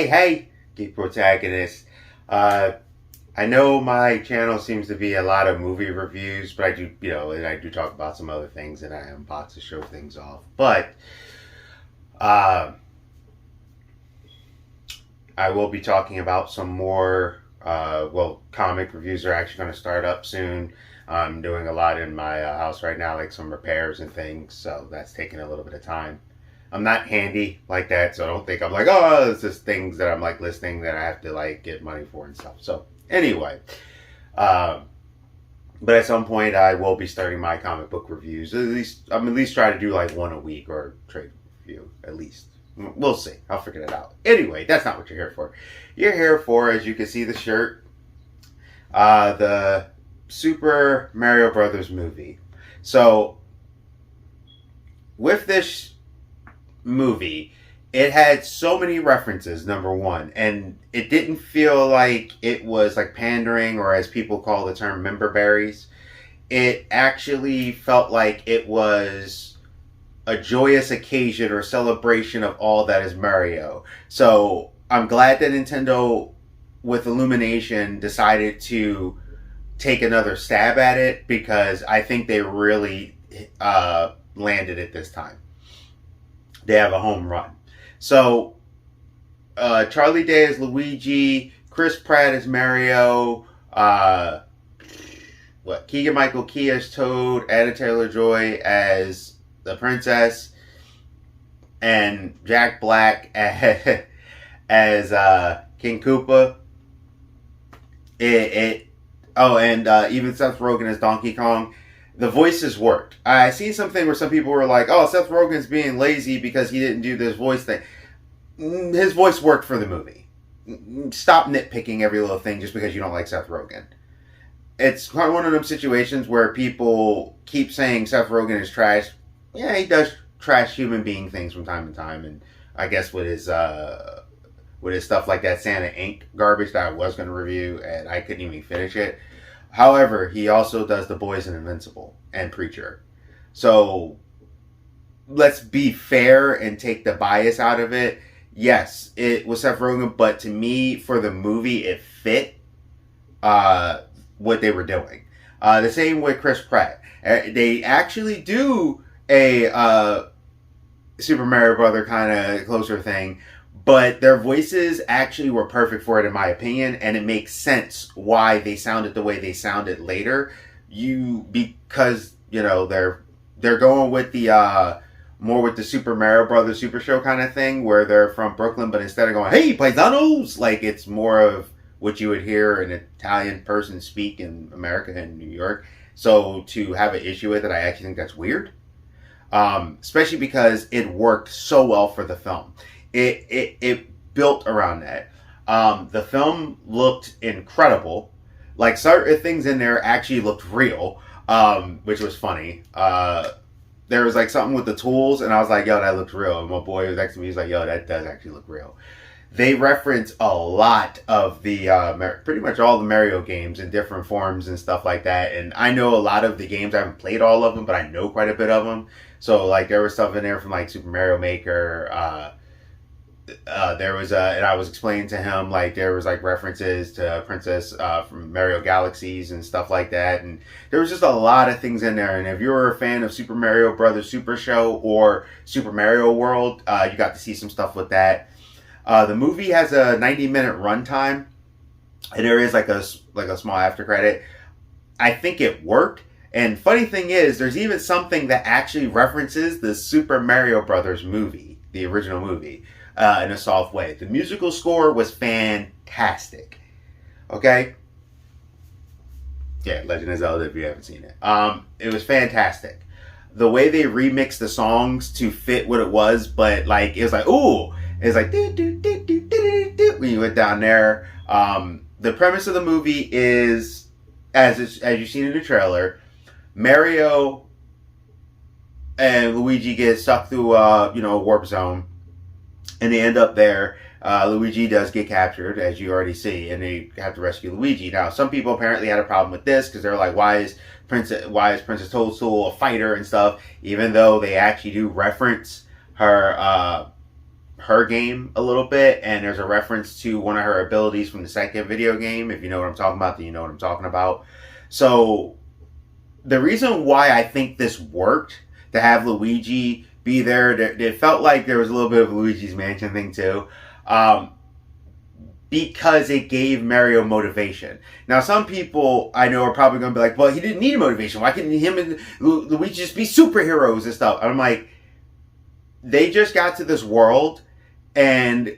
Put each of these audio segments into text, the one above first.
hey, geek protagonist. Uh, I know my channel seems to be a lot of movie reviews, but I do, and I do talk about some other things, and I unbox to show things off. But uh, I will be talking about some more. Comic reviews are actually going to start up soon. I'm doing a lot in my house right now, like some repairs and things, so that's taking a little bit of time. I'm not handy like that, so I don't think I'm like, oh, it's just things that I'm like listing that I have to like get money for and stuff. So anyway, um, but at some point I will be starting my comic book reviews. I'm at least try to do like one a week or trade review at least. We'll see. I'll figure that out. Anyway, that's not what you're here for. You're here for, as you can see, the shirt, the Super Mario Brothers movie. So with this movie, it had so many references, number one, and it didn't feel like it was like pandering, or as people call the term, member berries. It actually felt like it was a joyous occasion or celebration of all that is Mario. So I'm glad that Nintendo, with Illumination, decided to take another stab at it, because I think they really landed it this time. They have a home run. So Charlie Day is Luigi, Chris Pratt is Mario, Keegan-Michael Key as Toad, Anna Taylor-Joy as the princess, and Jack Black as King Koopa. Even Seth Rogen as Donkey Kong. The voices worked. I seen something where some people were like, oh, Seth Rogen's being lazy because he didn't do this voice thing. His voice worked for the movie. Stop nitpicking every little thing just because you don't like Seth Rogen. It's one of those situations where people keep saying Seth Rogen is trash. Yeah, he does trash human being things from time to time, and I guess with his stuff like that Santa Inc. garbage that I was going to review, and I couldn't even finish it. However, he also does The Boys and Invincible and Preacher. So let's be fair and take the bias out of it. Yes, it was Seth Rogen, but to me, for the movie, it fit what they were doing. The same with Chris Pratt. They actually do a Super Mario Brother kind of closer thing, but their voices actually were perfect for it, in my opinion, and it makes sense why they sounded the way they sounded later. Because they're going with the more with the Super Mario Brothers Super Show kind of thing, where they're from Brooklyn, but instead of going, "Hey, paisanos," like it's more of what you would hear an Italian person speak in America and New York. So to have an issue with it, I actually think that's weird. Especially because it worked so well for the film. It built around that. The film looked incredible. Like certain things in there actually looked real, which was funny. There was like something with the tools, and I was like, "Yo, that looks real." And my boy was next to me. He's like, "Yo, that does actually look real." They reference a lot of the pretty much all the Mario games in different forms and stuff like that. And I know a lot of the games. I haven't played all of them, but I know quite a bit of them. So like there was stuff in there from like Super Mario Maker. There was and I was explaining to him like there was like references to Princess from Mario Galaxies and stuff like that, and there was just a lot of things in there. And if you're a fan of Super Mario Brothers Super Show or Super Mario World, you got to see some stuff with that. The movie has a 90-minute runtime, and there is like a small after credit. I think it worked. And funny thing is, there's even something that actually references the Super Mario Brothers movie, the original movie, in a soft way. The musical score was fantastic. Okay? Yeah, Legend of Zelda if you haven't seen it. It was fantastic. The way they remixed the songs to fit what it was, but like, it was like, ooh, it was like, do, do, do, do, do, do, when you went down there. The premise of the movie is, as you've seen in the trailer, Mario and Luigi get stuck through a warp zone, and they end up there. Luigi does get captured, as you already see, and they have to rescue Luigi. Now, some people apparently had a problem with this because they're like, why is Princess Toadstool a fighter and stuff? Even though they actually do reference her her game a little bit, and there's a reference to one of her abilities from the second video game. If you know what I'm talking about, then you know what I'm talking about. So the reason why I think this worked to have Luigi be there, it felt like there was a little bit of Luigi's Mansion thing too, because it gave Mario motivation. Now, some people I know are probably going to be like, well, he didn't need a motivation. Why couldn't him and Luigi just be superheroes and stuff? And I'm like, they just got to this world, and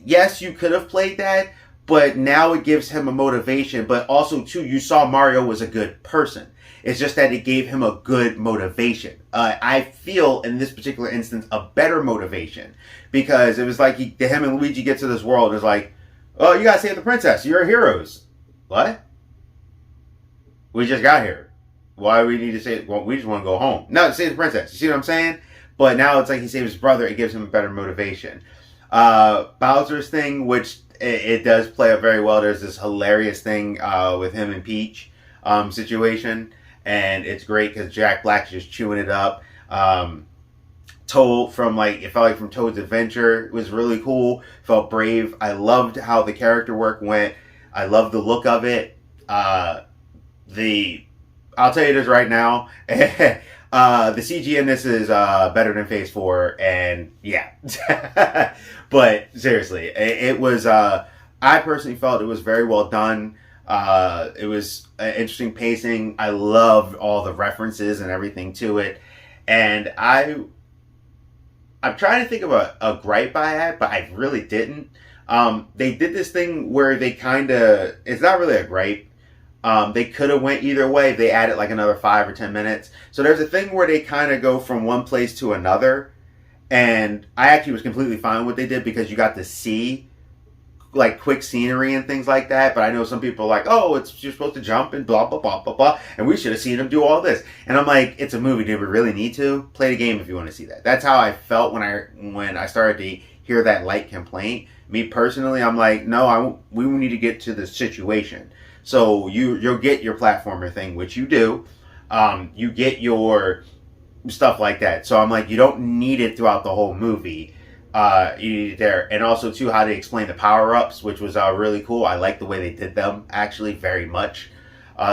yes, you could have played that, but now it gives him a motivation. But also, too, you saw Mario was a good person. It's just that it gave him a good motivation. I feel, in this particular instance, a better motivation. Because it was like him and Luigi get to this world. It's like, oh, you gotta save the princess. You're heroes. What? We just got here. Why do we need to save? Well, we just want to go home. No, save the princess. You see what I'm saying? But now it's like he saves his brother. It gives him a better motivation. Bowser's thing, which it does play out very well. There's this hilarious thing with him and Peach situation. And it's great because Jack Black's just chewing it up. Toad from it felt like from Toad's Adventure. It was really cool. Felt brave. I loved how the character work went. I loved the look of it. I'll tell you this right now. The CG in this is better than Phase 4, and yeah. But seriously, it was. I personally felt it was very well done. It was interesting pacing. I loved all the references and everything to it, and I'm trying to think of a gripe I had, but I really didn't. They did this thing where they it's not really a gripe. They could have went either way. They added like another 5 or 10 minutes. So there's a thing where they kind of go from one place to another. And I actually was completely fine with what they did because you got to see like quick scenery and things like that. But I know some people are like, oh, you're supposed to jump and blah, blah, blah, blah, blah. And we should have seen them do all this. And I'm like, it's a movie. Do we really need to? Play the game if you want to see that. That's how I felt when I started to hear that light complaint. Me personally, I'm like, no, we need to get to the situation. So you'll get your platformer thing, which you do. You get your stuff like that. So I'm like, you don't need it throughout the whole movie. You need it there. And also, too, how they explain the power-ups, which was really cool. I like the way they did them, actually, very much.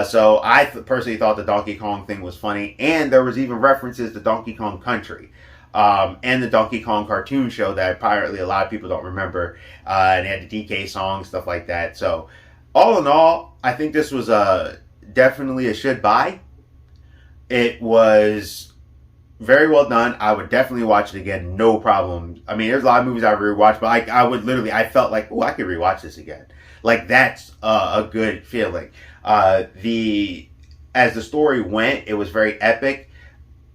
So I personally thought the Donkey Kong thing was funny. And there was even references to Donkey Kong Country. And the Donkey Kong cartoon show that apparently a lot of people don't remember. And they had the DK song, stuff like that. So all in all, I think this was definitely a should buy. It was very well done. I would definitely watch it again, no problem. I mean, there's a lot of movies I've rewatched, but I felt like, oh, I could rewatch this again. Like, that's a good feeling. As the story went, it was very epic.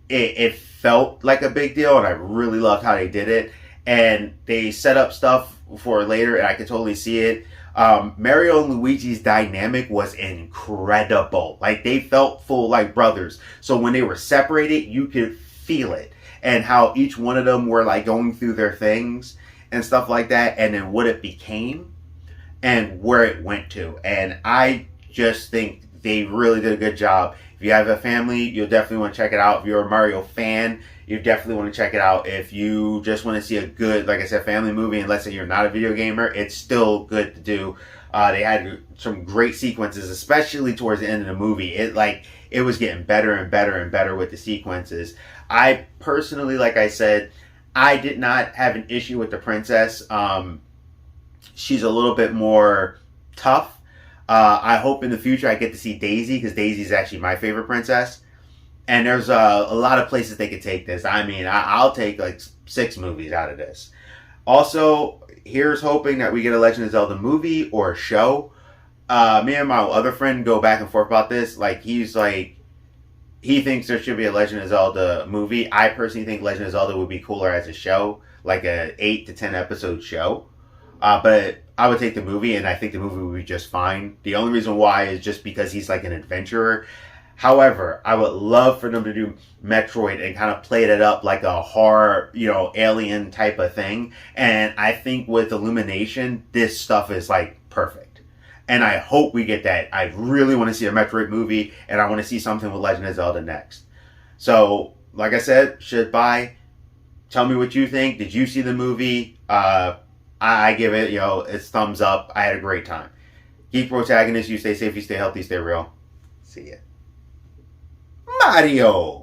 It felt like a big deal, and I really loved how they did it. And they set up stuff for later, and I could totally see it. Mario and Luigi's dynamic was incredible. Like, they felt full like brothers. So when they were separated, you could feel it. And how each one of them were like going through their things and stuff like that. And then what it became and where it went to. And I just think they really did a good job. If you have a family, you'll definitely want to check it out. If you're a Mario fan, you definitely want to check it out. If you just want to see a good, like I said, family movie, and let's say you're not a video gamer, it's still good to do. They had some great sequences, especially towards the end of the movie. It was getting better and better and better with the sequences. I personally, like I said, I did not have an issue with the princess. She's a little bit more tough. I hope in the future I get to see Daisy, because Daisy is actually my favorite princess. And there's a lot of places they could take this. I mean, I'll take like 6 movies out of this. Also, here's hoping that we get a Legend of Zelda movie or a show. Me and my other friend go back and forth about this. He thinks there should be a Legend of Zelda movie. I personally think Legend of Zelda would be cooler as a show, like a 8 to 10 episode show. But I would take the movie, and I think the movie would be just fine. The only reason why is just because he's like an adventurer. However, I would love for them to do Metroid and kind of play it up like a horror, alien type of thing. And I think with Illumination, this stuff is like perfect. And I hope we get that. I really want to see a Metroid movie, and I want to see something with Legend of Zelda next. So, like I said, should buy. Tell me what you think. Did you see the movie? I give it, it's thumbs up. I had a great time. Geek Protagonist, you stay safe, you stay healthy, stay real. See ya. Mario!